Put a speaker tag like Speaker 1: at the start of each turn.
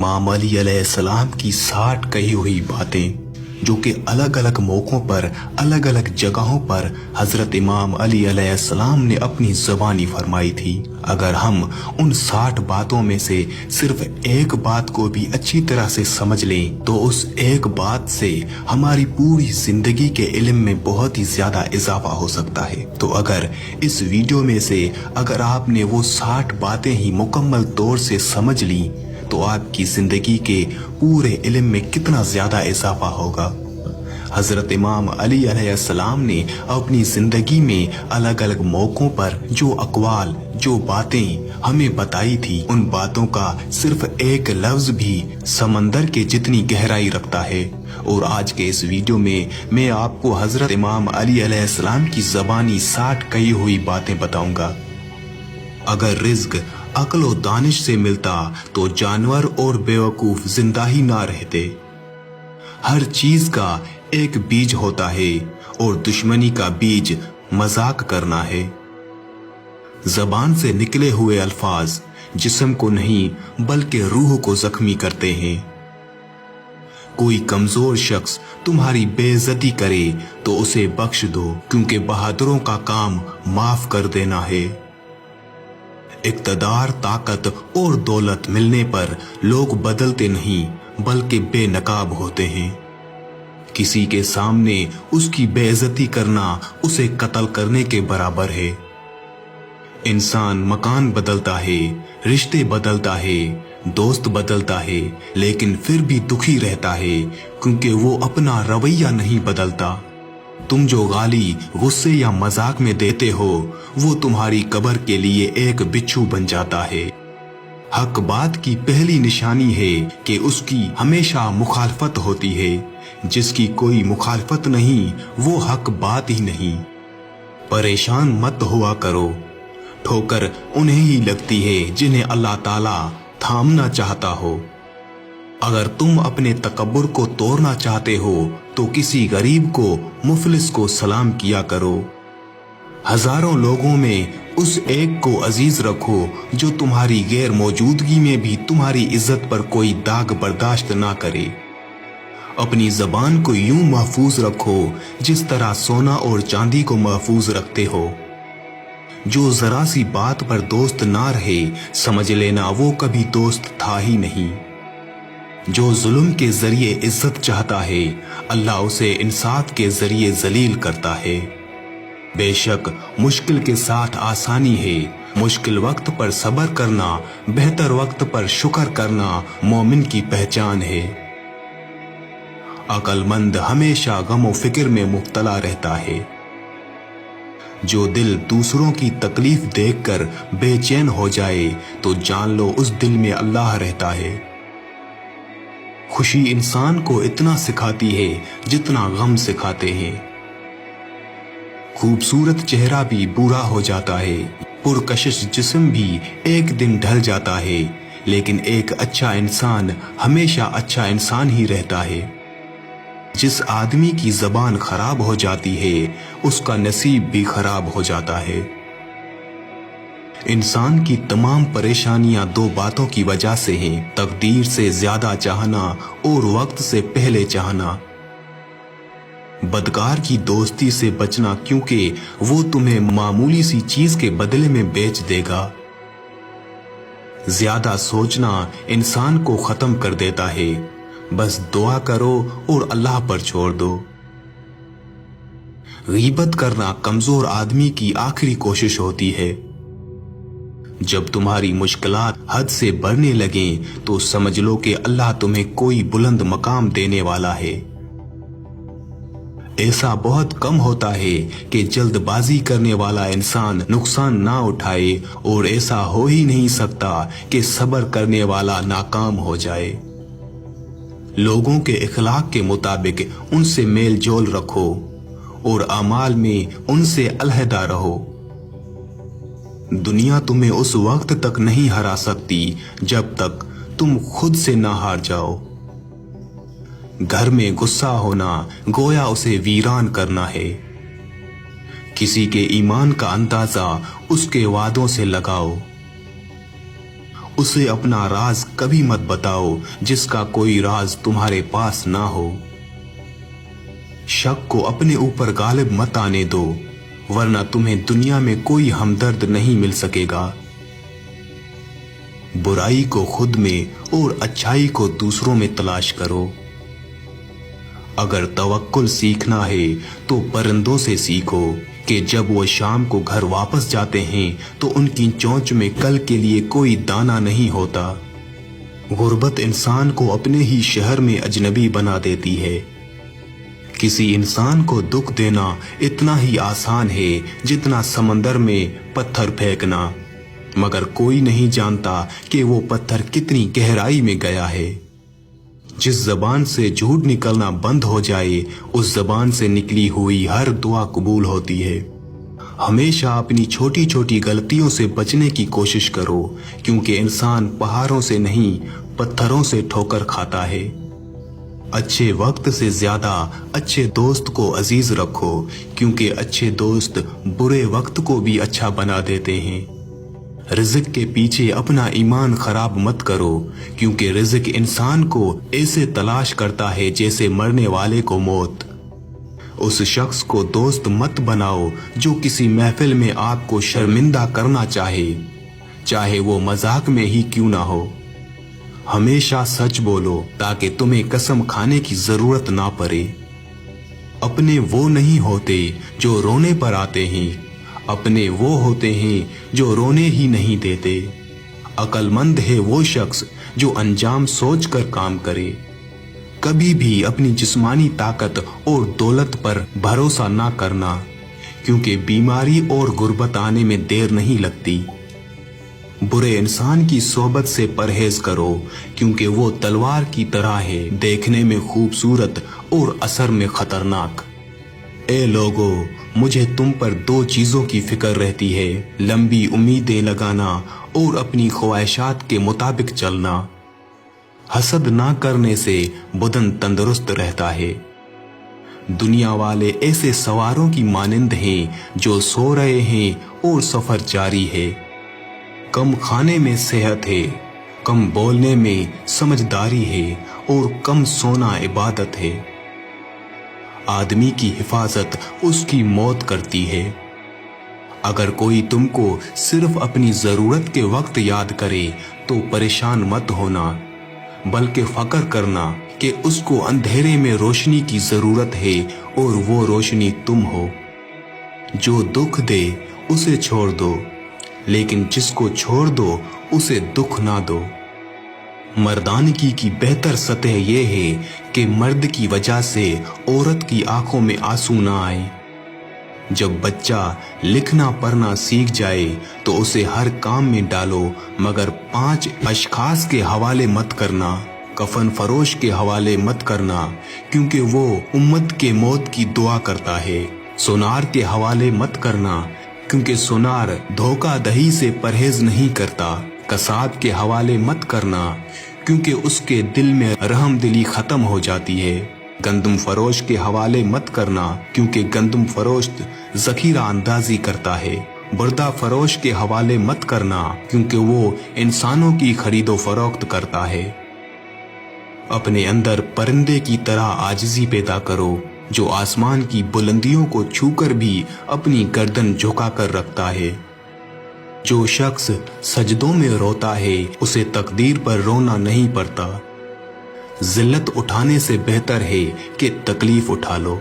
Speaker 1: इमाम अली अलैहिस्सलाम की 60 कही हुई बातें जो कि अलग अलग मौकों पर अलग अलग जगहों पर हजरत इमाम अली अलैहिस्सलाम ने अपनी ज़बानी फरमाई थी। अगर हम उन 60 बातों में से सिर्फ एक बात को भी अच्छी तरह से समझ लें तो उस एक बात से हमारी पूरी जिंदगी के इल्म में बहुत ही ज्यादा इजाफा हो सकता है। तो अगर इस वीडियो में से अगर आपने वो 60 बातें ही मुकम्मल तौर से समझ ली तो आपकी जिंदगी के पूरे इल्म में कितना ज्यादा इजाफा होगा। हजरत इमाम अली अलैहिस्सलाम ने अपनी जिंदगी में अलग अलग मौकों पर जो अकवाल जो बातें हमें बताई थी उन बातों का सिर्फ एक लफ्ज भी समंदर के जितनी गहराई रखता है। और आज के इस वीडियो में मैं आपको हजरत इमाम अली अलैहिस्सलाम की ज़बानी 60 कही हुई बातें बताऊंगा। अगर रिज्क अक्ल और दानिश से मिलता तो जानवर और बेवकूफ जिंदा ही ना रहते। हर चीज का एक बीज होता है और दुश्मनी का बीज मजाक करना है। जबान से निकले हुए अल्फाज जिस्म को नहीं बल्कि रूह को जख्मी करते हैं। कोई कमजोर शख्स तुम्हारी बेइज्जती करे तो उसे बख्श दो, क्योंकि बहादुरों का काम माफ कर देना है। इक़्तिदार, ताकत और दौलत मिलने पर लोग बदलते नहीं बल्कि बेनकाब होते हैं। किसी के सामने उसकी बेइज्जती करना उसे कत्ल करने के बराबर है। इंसान मकान बदलता है, रिश्ते बदलता है, दोस्त बदलता है, लेकिन फिर भी दुखी रहता है क्योंकि वो अपना रवैया नहीं बदलता। तुम जो गाली गुस्से या मजाक में देते हो वो तुम्हारी कब्र के लिए एक बिच्छू बन जाता है। हक बात की पहली निशानी है कि उसकी हमेशा मुखालफत होती है। जिसकी कोई मुखालफत नहीं वो हक बात ही नहीं। परेशान मत हुआ करो, ठोकर उन्हें ही लगती है जिन्हें अल्लाह ताला थामना चाहता हो। अगर तुम अपने तकब्बुर को तोड़ना चाहते हो तो किसी गरीब को मुफलिस को सलाम किया करो। हजारों लोगों में उस एक को अजीज रखो जो तुम्हारी गैर मौजूदगी में भी तुम्हारी इज्जत पर कोई दाग बर्दाश्त ना करे। अपनी जबान को यूं महफूज रखो जिस तरह सोना और चांदी को महफूज रखते हो। जो जरा सी बात पर दोस्त ना रहे समझ लेना वो कभी दोस्त था ही नहीं। जो जुल्म के जरिए इज्जत चाहता है अल्लाह उसे इंसाफ के जरिए जलील करता है। बेशक मुश्किल के साथ आसानी है। मुश्किल वक्त पर सब्र करना, बेहतर वक्त पर शुक्र करना मोमिन की पहचान है। अक्लमंद हमेशा गम फिक्र में मुब्तला रहता है। जो दिल दूसरों की तकलीफ देखकर बेचैन हो जाए तो जान लो उस दिल में अल्लाह रहता है। खुशी इंसान को इतना सिखाती है जितना गम सिखाते हैं। खूबसूरत चेहरा भी बुरा हो जाता है, पुरकशिश जिस्म भी एक दिन ढल जाता है, लेकिन एक अच्छा इंसान हमेशा अच्छा इंसान ही रहता है। जिस आदमी की जबान खराब हो जाती है उसका नसीब भी खराब हो जाता है। इंसान की तमाम परेशानियां दो बातों की वजह से हैं, तकदीर से ज्यादा चाहना और वक्त से पहले चाहना। बदकार की दोस्ती से बचना क्योंकि वो तुम्हें मामूली सी चीज के बदले में बेच देगा। ज्यादा सोचना इंसान को खत्म कर देता है। बस दुआ करो और अल्लाह पर छोड़ दो। गीबत करना कमजोर आदमी की आखिरी कोशिश होती है। जब तुम्हारी मुश्किलात हद से बढ़ने लगें तो समझ लो कि अल्लाह तुम्हें कोई बुलंद मकाम देने वाला है। ऐसा बहुत कम होता है कि जल्दबाजी करने वाला इंसान नुकसान ना उठाए और ऐसा हो ही नहीं सकता कि सब्र करने वाला नाकाम हो जाए। लोगों के इखलाक के मुताबिक उनसे मेल जोल रखो और अमाल में उनसे अलहदा रहो। दुनिया तुम्हें उस वक्त तक नहीं हरा सकती जब तक तुम खुद से ना हार जाओ। घर में गुस्सा होना गोया उसे वीरान करना है। किसी के ईमान का अंदाजा उसके वादों से लगाओ। उसे अपना राज कभी मत बताओ जिसका कोई राज तुम्हारे पास ना हो। शक को अपने ऊपर गालिब मत आने दो, वरना तुम्हें दुनिया में कोई हमदर्द नहीं मिल सकेगा। बुराई को खुद में और अच्छाई को दूसरों में तलाश करो। अगर तवक्कुल सीखना है तो परिंदों से सीखो कि जब वो शाम को घर वापस जाते हैं तो उनकी चोंच में कल के लिए कोई दाना नहीं होता। गुर्बत इंसान को अपने ही शहर में अजनबी बना देती है। किसी इंसान को दुख देना इतना ही आसान है जितना समंदर में पत्थर फेंकना, मगर कोई नहीं जानता कि वो पत्थर कितनी गहराई में गया है। जिस जबान से झूठ निकलना बंद हो जाए, उस जबान से निकली हुई हर दुआ कबूल होती है। हमेशा अपनी छोटी छोटी गलतियों से बचने की कोशिश करो, क्योंकि इंसान पहाड़ों से नहीं पत्थरों से ठोकर खाता है। अच्छे वक्त से ज्यादा अच्छे दोस्त को अजीज रखो, क्योंकि अच्छे दोस्त बुरे वक्त को भी अच्छा बना देते हैं। रिज़्क के पीछे अपना ईमान खराब मत करो, क्योंकि रिज़्क इंसान को ऐसे तलाश करता है जैसे मरने वाले को मौत। उस शख्स को दोस्त मत बनाओ जो किसी महफिल में आपको शर्मिंदा करना चाहे वो मजाक में ही क्यों ना हो। हमेशा सच बोलो ताकि तुम्हें कसम खाने की जरूरत ना पड़े। अपने वो नहीं होते जो रोने पर आते हैं, अपने वो होते हैं जो रोने ही नहीं देते। अक्लमंद है वो शख्स जो अंजाम सोचकर काम करे। कभी भी अपनी जिस्मानी ताकत और दौलत पर भरोसा ना करना, क्योंकि बीमारी और गुर्बत आने में देर नहीं लगती। बुरे इंसान की सोबत से परहेज करो, क्योंकि वो तलवार की तरह है, देखने में खूबसूरत और असर में खतरनाक। ए लोगो, मुझे तुम पर दो चीजों की फिक्र रहती है, लंबी उम्मीदें लगाना और अपनी ख्वाहिशात के मुताबिक चलना। हसद ना करने से बदन तंदुरुस्त रहता है। दुनिया वाले ऐसे सवारों की मानिंद हैं जो सो रहे हैं और सफर जारी है। कम खाने में सेहत है, कम बोलने में समझदारी है और कम सोना इबादत है। आदमी की हिफाजत उसकी मौत करती है। अगर कोई तुमको सिर्फ अपनी जरूरत के वक्त याद करे तो परेशान मत होना, बल्कि फक्र करना कि उसको अंधेरे में रोशनी की जरूरत है और वो रोशनी तुम हो। जो दुख दे उसे छोड़ दो, लेकिन जिसको छोड़ दो उसे दुख ना दो। मर्दानगी की बेहतर सतह यह है कि मर्द की वजह से औरत की आंखों में आंसू ना आए। जब बच्चा लिखना पढ़ना सीख जाए तो उसे हर काम में डालो, मगर 5 अशखास के हवाले मत करना। कफन फरोश के हवाले मत करना, क्योंकि वो उम्मत के मौत की दुआ करता है। सोनार के हवाले मत करना, क्योंकि सोनार धोखाधड़ी से परहेज नहीं करता। कसाब के हवाले मत करना, क्योंकि उसके दिल में रहमदिली खत्म हो जाती है। गंदम फरोश के हवाले मत करना, क्योंकि गंदम फरोश जखीरा अंदाजी करता है। बर्दा फरोश के हवाले मत करना, क्योंकि वो इंसानों की खरीदो फरोख्त करता है। अपने अंदर परिंदे की तरह आजिज़ी पैदा करो, जो आसमान की बुलंदियों को छूकर भी अपनी गर्दन झुकाकर रखता है। जो शख्स सजदों में रोता है उसे तकदीर पर रोना नहीं पड़ता। जिल्लत उठाने से बेहतर है कि तकलीफ उठा लो।